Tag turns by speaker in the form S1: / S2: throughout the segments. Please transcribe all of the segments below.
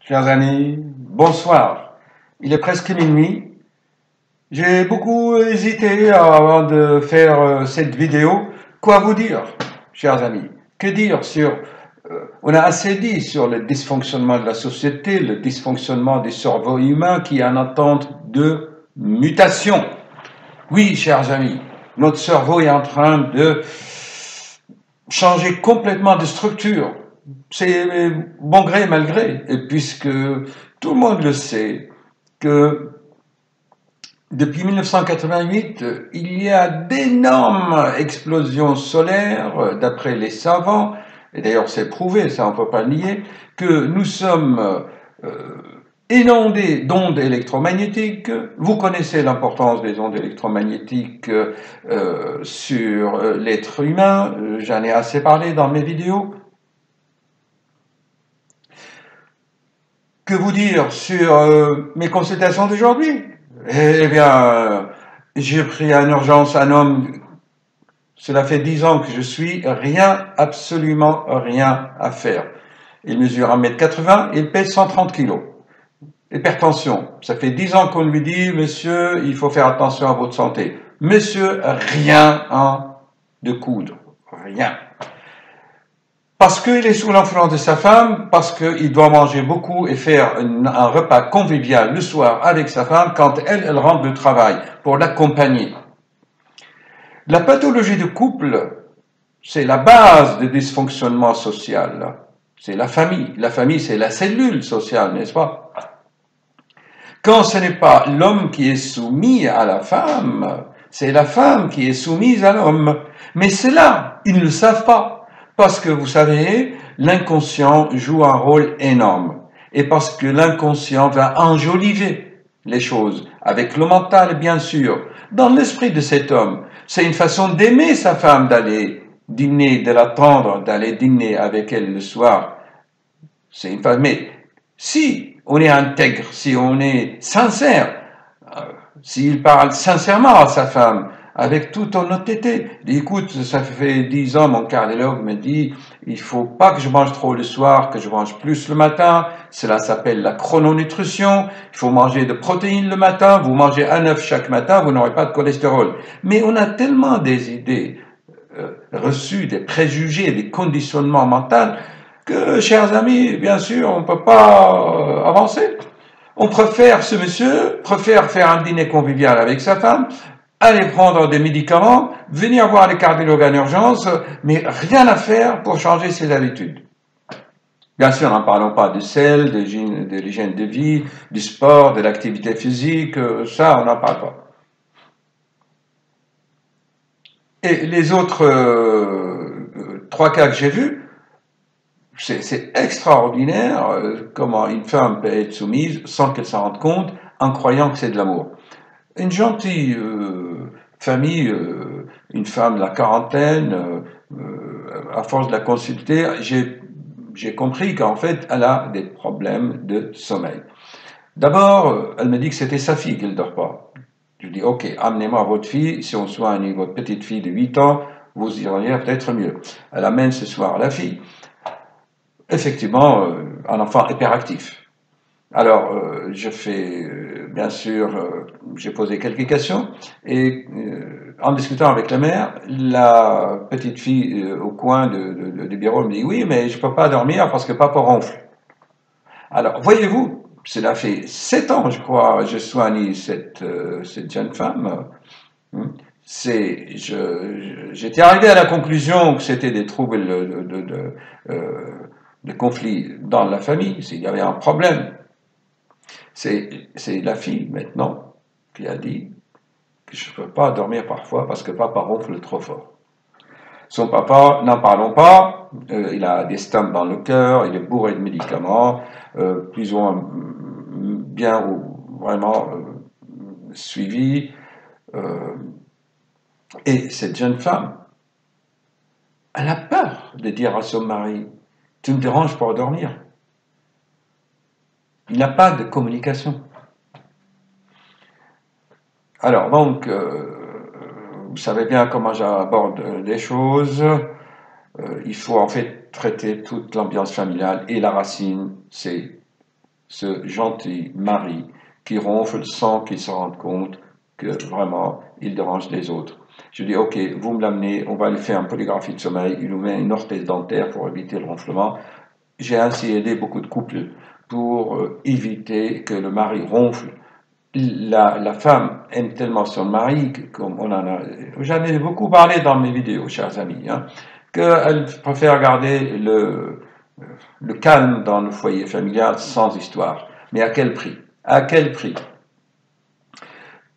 S1: Chers amis, bonsoir. Il est presque minuit. J'ai beaucoup hésité avant de faire cette vidéo. Quoi vous dire, chers amis? Que dire sur... on a assez dit sur le dysfonctionnement de la société, le dysfonctionnement des cerveaux humains qui est en attente de mutation. Oui, chers amis, notre cerveau est en train de changer complètement de structure. C'est bon gré, mal gré. Et puisque tout le monde le sait, que depuis 1988, il y a d'énormes explosions solaires, d'après les savants, et d'ailleurs c'est prouvé, ça on ne peut pas le nier, que nous sommes inondés d'ondes électromagnétiques. Vous connaissez l'importance des ondes électromagnétiques sur l'être humain, j'en ai assez parlé dans mes vidéos. Que vous dire sur mes consultations d'aujourd'hui? Eh bien, j'ai pris en urgence un homme, cela fait 10 ans que je suis, rien, absolument rien à faire. Il mesure 1,80 m, il pèse 130 kg. Hypertension, ça fait 10 ans qu'on lui dit, monsieur, il faut faire attention à votre santé. Monsieur, rien de coudre, rien. Parce qu'il est sous l'influence de sa femme, parce qu'il doit manger beaucoup et faire un repas convivial le soir avec sa femme quand elle rentre du travail, pour l'accompagner. La pathologie de couple, c'est la base du dysfonctionnement social. C'est la famille. La famille, c'est la cellule sociale, n'est-ce pas? Quand ce n'est pas l'homme qui est soumis à la femme, c'est la femme qui est soumise à l'homme. Mais c'est là, ils ne le savent pas. Parce que vous savez, l'inconscient joue un rôle énorme. Et parce que l'inconscient va enjoliver les choses, avec le mental bien sûr. Dans l'esprit de cet homme, c'est une façon d'aimer sa femme, d'aller dîner, de l'attendre, d'aller dîner avec elle le soir. C'est une façon. Mais si on est intègre, si on est sincère, s'il parle sincèrement à sa femme, avec toute honnêteté, dit, écoute, ça fait 10 ans, mon cardiologue me dit, il faut pas que je mange trop le soir, que je mange plus le matin, cela s'appelle la chrononutrition, il faut manger de protéines le matin, vous mangez un œuf chaque matin, vous n'aurez pas de cholestérol. Mais on a tellement des idées reçues, des préjugés, des conditionnements mentaux, que, chers amis, bien sûr, on ne peut pas avancer. On préfère, ce monsieur préfère faire un dîner convivial avec sa femme, aller prendre des médicaments, venir voir les cardiologues en urgence, mais rien à faire pour changer ses habitudes. Bien sûr, n'en parlons pas du sel, de l'hygiène de vie, du sport, de l'activité physique, ça, on n'en parle pas. Et les autres 3 cas que j'ai vus, c'est extraordinaire comment une femme peut être soumise sans qu'elle s'en rende compte en croyant que c'est de l'amour. Une gentille famille, une femme de la quarantaine, à force de la consulter, j'ai compris qu'en fait, elle a des problèmes de sommeil. D'abord, elle me dit que c'était sa fille qui ne dort pas. Je dis, ok, amenez-moi votre fille, si on soigne votre petite fille de 8 ans, vous iriez peut-être mieux. Elle amène ce soir la fille. Effectivement, un enfant hyperactif. Alors, je fais, bien sûr, j'ai posé quelques questions et en discutant avec la mère, la petite fille au coin du bureau me dit oui, mais je ne peux pas dormir parce que papa ronfle. Alors, voyez-vous, cela fait 7 ans, je crois, je soigne cette jeune femme. J'étais arrivé à la conclusion que c'était des troubles de conflit dans la famille, s'il y avait un problème. C'est la fille, maintenant, qui a dit que je ne peux pas dormir parfois parce que papa ronfle trop fort. Son papa, n'en parlons pas, il a des stents dans le cœur, il est bourré de médicaments, plus ou moins bien ou vraiment suivi. Et cette jeune femme, elle a peur de dire à son mari, tu me déranges pour dormir. Il n'a pas de communication. Alors, donc, vous savez bien comment j'aborde les choses. Il faut en fait traiter toute l'ambiance familiale et la racine, c'est ce gentil mari qui ronfle sans qu'il se rende compte que vraiment il dérange les autres. Je dis, ok, vous me l'amenez, on va lui faire une polygraphie de sommeil, il nous met une orthèse dentaire pour éviter le ronflement. J'ai ainsi aidé beaucoup de couples pour éviter que le mari ronfle. La femme aime tellement son mari, comme j'en ai beaucoup parlé dans mes vidéos, chers amis, hein, qu'elle préfère garder le calme dans le foyer familial sans histoire. Mais à quel prix? À quel prix?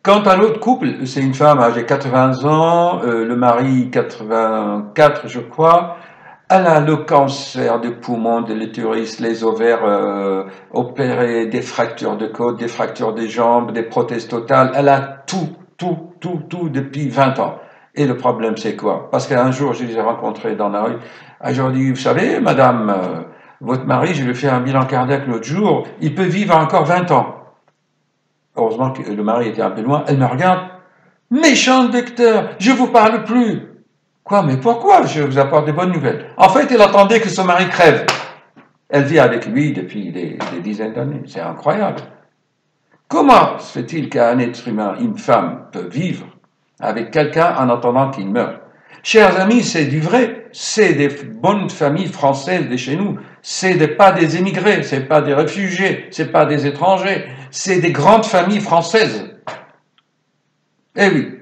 S1: Quant à l'autre couple, c'est une femme âgée 80 ans, le mari 84, je crois. Elle a le cancer du poumon, de l'utérus, les ovaires opérés, des fractures de côte, des fractures des jambes, des prothèses totales. Elle a tout depuis 20 ans. Et le problème, c'est quoi? Parce qu'un jour, je les ai rencontrés dans la rue. Je leur ai dit, vous savez, madame, votre mari, je lui ai fait un bilan cardiaque l'autre jour, il peut vivre encore 20 ans. Heureusement que le mari était un peu loin. Elle me regarde. Méchant docteur, je vous parle plus. Quoi, mais pourquoi? Je vous apporte des bonnes nouvelles. En fait, elle attendait que son mari crève. Elle vit avec lui depuis des dizaines d'années. C'est incroyable. Comment se fait-il qu'un être humain, une femme, peut vivre avec quelqu'un en attendant qu'il meure? Chers amis, c'est du vrai. C'est des bonnes familles françaises de chez nous. C'est pas des émigrés, c'est pas des réfugiés, c'est pas des étrangers. C'est des grandes familles françaises. Eh oui.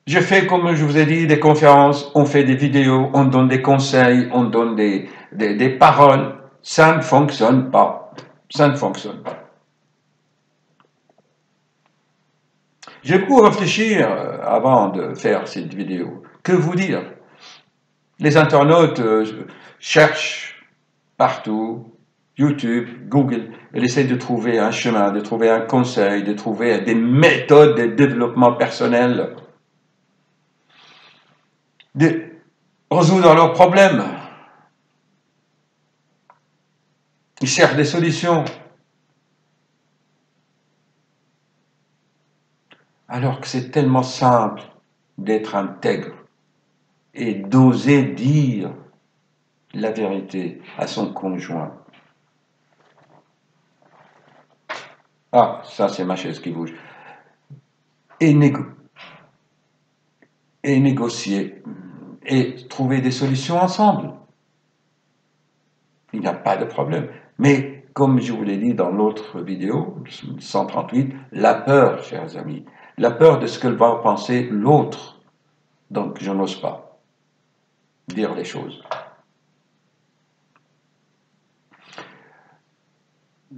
S1: Je fais, comme je vous ai dit, des conférences, on fait des vidéos, on donne des conseils, on donne des paroles. Ça ne fonctionne pas. Ça ne fonctionne pas. J'ai beaucoup réfléchi avant de faire cette vidéo. Que vous dire? Les internautes cherchent partout, YouTube, Google, elle essaie de trouver un chemin, de trouver un conseil, de trouver des méthodes de développement personnel, de résoudre leurs problèmes. Ils cherchent des solutions. Alors que c'est tellement simple d'être intègre et d'oser dire la vérité à son conjoint. Ah, ça c'est ma chaise qui bouge. Et, et négocier et trouver des solutions ensemble. Il n'y a pas de problème. Mais comme je vous l'ai dit dans l'autre vidéo, 138, la peur, chers amis, la peur de ce que va penser l'autre. Donc je n'ose pas dire les choses.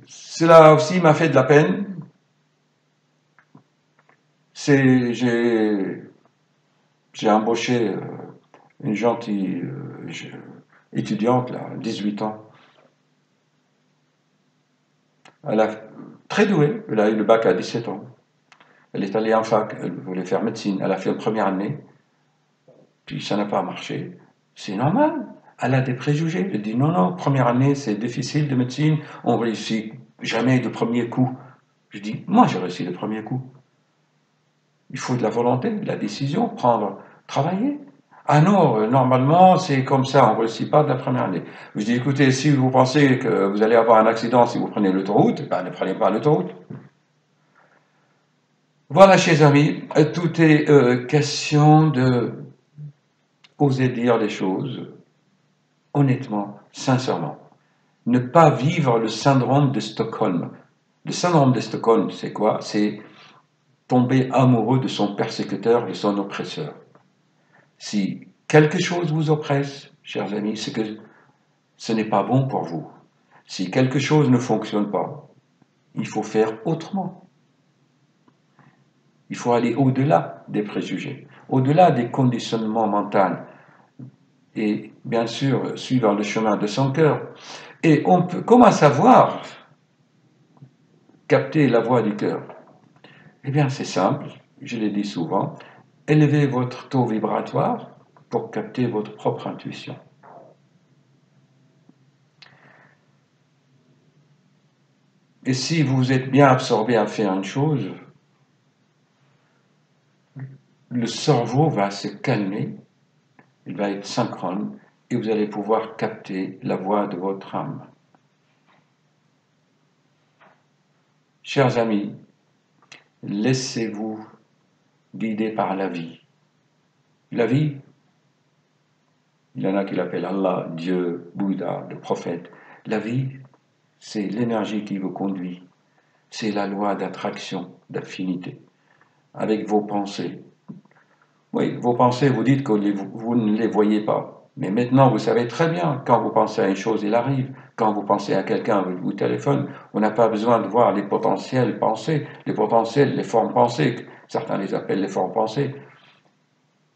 S1: Cela aussi m'a fait de la peine. J'ai embauché une gentille étudiante, là, 18 ans. Elle a très douée, elle a eu le bac à 17 ans. Elle est allée en fac, elle voulait faire médecine. Elle a fait la première année, puis ça n'a pas marché. C'est normal. Elle a des préjugés. Elle dit non, non, première année, c'est difficile de médecine, on réussit jamais de premier coup. Je dis, moi j'ai réussi le premier coup. Il faut de la volonté, de la décision, prendre, travailler. Ah non, normalement, c'est comme ça, on ne réussit pas de la première année. Je dis, écoutez, si vous pensez que vous allez avoir un accident si vous prenez l'autoroute, ben ne prenez pas l'autoroute. Voilà, chers amis, tout est question de oser dire les choses honnêtement, sincèrement. Ne pas vivre le syndrome de Stockholm. Le syndrome de Stockholm, c'est quoi? C'est tomber amoureux de son persécuteur, de son oppresseur. Si quelque chose vous oppresse, chers amis, c'est que ce n'est pas bon pour vous. Si quelque chose ne fonctionne pas, il faut faire autrement. Il faut aller au-delà des préjugés, au-delà des conditionnements mentaux et bien sûr suivre le chemin de son cœur. Et on peut, comment savoir capter la voix du cœur? Eh bien, c'est simple, je l'ai dit souvent, élevez votre taux vibratoire pour capter votre propre intuition. Et si vous êtes bien absorbé à faire une chose, le cerveau va se calmer, il va être synchrone, et vous allez pouvoir capter la voix de votre âme. Chers amis, laissez-vous guider par la vie. La vie, il y en a qui l'appellent Allah, Dieu, Bouddha, le prophète. La vie, c'est l'énergie qui vous conduit. C'est la loi d'attraction, d'affinité, avec vos pensées. Oui, vos pensées, vous dites que vous ne les voyez pas. Mais maintenant, vous savez très bien, quand vous pensez à une chose, il arrive. Quand vous pensez à quelqu'un, vous téléphone. On n'a pas besoin de voir les potentiels pensées, les potentiels, les formes pensées. Certains les appellent les formes pensées.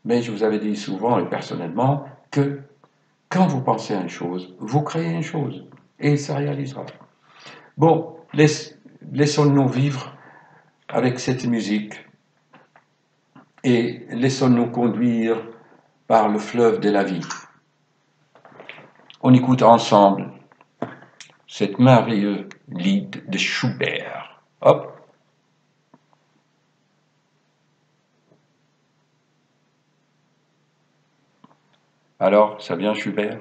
S1: Mais je vous avais dit souvent et personnellement que quand vous pensez à une chose, vous créez une chose. Et ça réalisera. Bon, laissons-nous vivre avec cette musique et laissons-nous conduire par le fleuve de la vie. On écoute ensemble cette merveilleuse lied de Schubert. Hop. Alors, ça vient Schubert?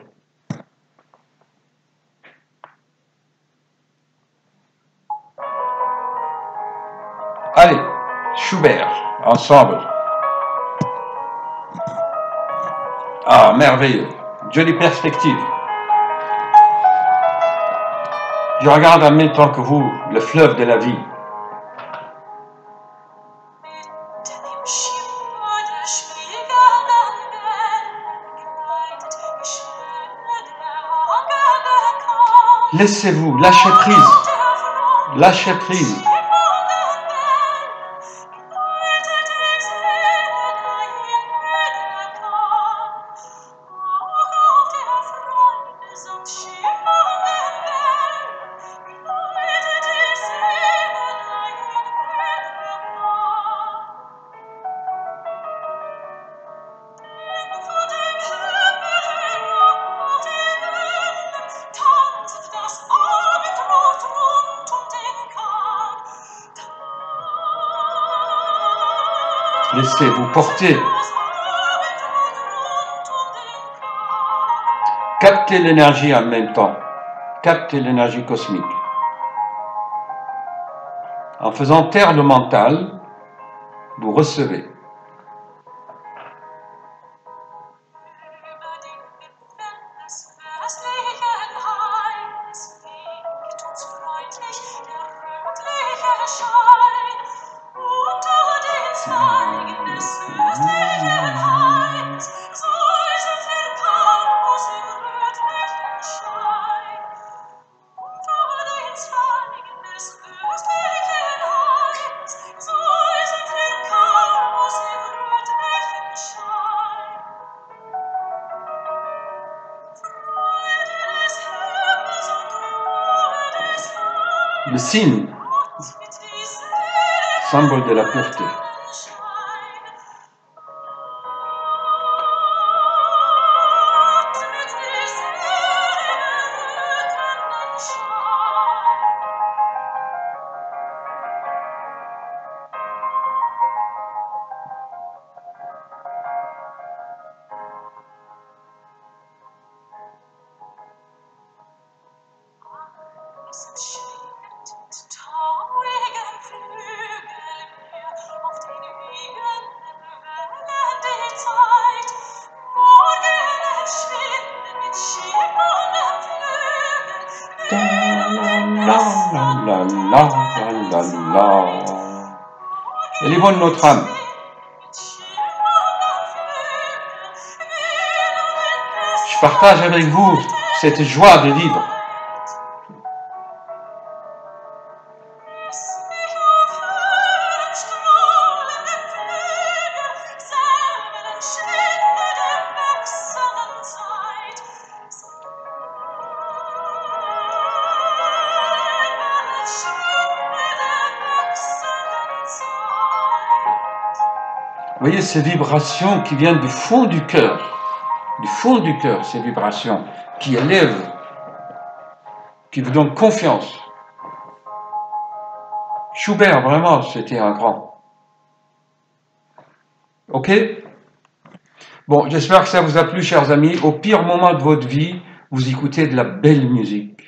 S1: Allez, Schubert, ensemble. Ah, merveilleux. Jolie perspective. Je regarde en même temps que vous le fleuve de la vie. Laissez-vous, lâchez prise. Lâchez prise. Laissez-vous porter. Captez l'énergie en même temps. Captez l'énergie cosmique. En faisant taire le mental, vous recevez. Le signe, symbole de la pureté. Elle est bonne notre âme. Je partage avec vous cette joie de vivre. Vous voyez ces vibrations qui viennent du fond du cœur, ces vibrations qui élèvent, qui vous donnent confiance. Schubert, vraiment, c'était un grand. Ok? Bon, j'espère que ça vous a plu, chers amis. Au pire moment de votre vie, vous écoutez de la belle musique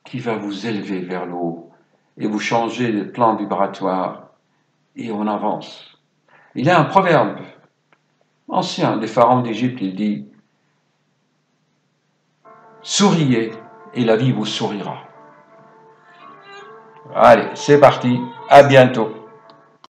S1: qui va vous élever vers le haut et vous changer de plan vibratoire et on avance. Il y a un proverbe ancien des pharaons d'Égypte, il dit « Souriez et la vie vous sourira ». Allez, c'est parti, à bientôt.